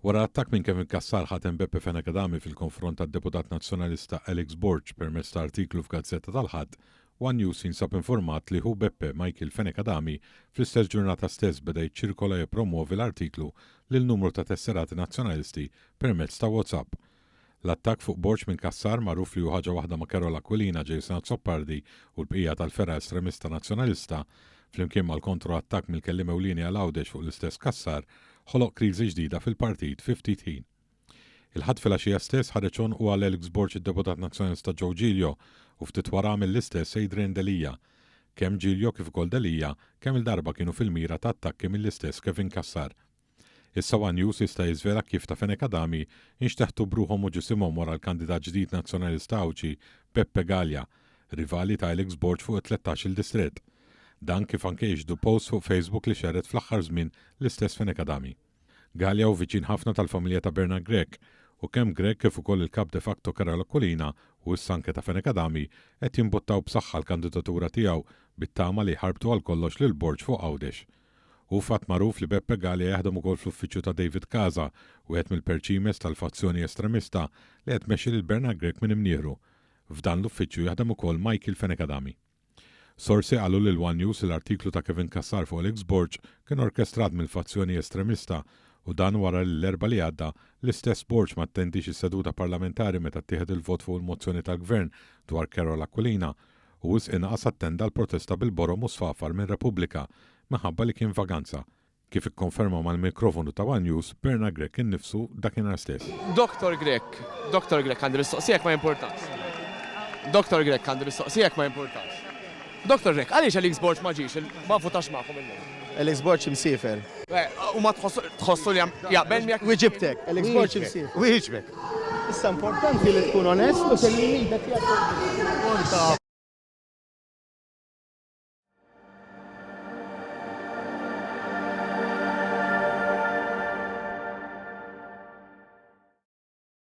Wara attakk minn Kevin Kassar ħatem Beppe Fenekadami fil-konfront tad-deputat nazzjonalista Alex Borg permezz ta' artiklu f'Gazzetta tal-Ħadd, One News jinsab informat li hu Beppe Michael Fenekadami fl-istess ġurnata stess beda jiċċirkola jippromuovi l-artiklu lil numru ta' tesserati nazzjonalisti permezz ta' WhatsApp. L-attakk fuq Borg minn Kassar magħruf li hu ħaġa waħda ma' Carola Aquilina, Jason Zoppardi u l-bqija tal-fera estremista nazzjonalista flimkien mal-kontroattakk mill-kelliem ewlieni għal Għawdex fuq l-istess Kassar ħoloq kriżi ġdida fil-partit fi ftit ħin. Il-ħadd filgħaxija stess ħareġ u għal Alex Borg id-deputat nazzjonalista Joe Giglio u ftit wara mill-istess Adrian Delija. Kemm Giglio kif ukoll Delija kemm il-darba kienu fil-mira ta' attakki mill-istess Kevin Kassar. Issa One News jista' jiżvela kif ta' Fenekadami inxteħtu bruħhom u ġisimhom wara l-kandidat ġdid nazzjonalista Awċi Beppe Gallia, rivali ta' Alex Borg fuq 13 il-distrett. Dan kif anke jiġdu post fuq Facebook li xerret fl-aħħar żmien l-istess Fenekadami. Gallia hu viċin ħafna tal-familja ta' Bernard Grek u kemm Grek kif ukoll il-kap de facto Carola Aquilina u s-sanke ta' Fenekadami qed jimbuttaw b'saħħa l-kandidatura tiegħu bit-tama li ħarbtu għal kollox lil Borg fuq Għawdex. U fatt magħruf li Beppe Gallia jaħdem ukoll fl-uffiċċju ta' David Casa u qed mill-perċimes tal-fazzjoni estremista li qed tmexxi lil Bernard Grek minn imnieħru. F'dan l-uffiċċju jaħdem ukoll Michael Fenekadami. Sorsi qalu lil One News l-artiklu ta' Kevin Kassar fuq Alex Borg kien orkestrat mill-fazzjoni estremista u dan wara l-erba li għadda l-istess Borg ma attendix is-seduta parlamentari meta ttieħed il-vot fuq il-mozzjoni tal-Gvern dwar Carola Aquilina u inqas attenda l-protesta bil-boro musfafar minn Repubblika minħabba li kien vaganza. Kif ikkonferma mal-mikrofonu ta' One News, Bernard Grek innifsu dakinhar stess. Dr. Grek għandu l-istoqsijek ma importanx. Dr. Grek għandu l-istoqsijek ma importanx. Dr. Grek, għaliex Alex Borg ma ġiex, ma votax magħhom illum? Alex Borg imsifer. U ma tħossu li jaqbel miegħek? Wieġibtek, Alex Borg imsifer. Wieġbek. Issa importanti li tkun onest u kelli jintek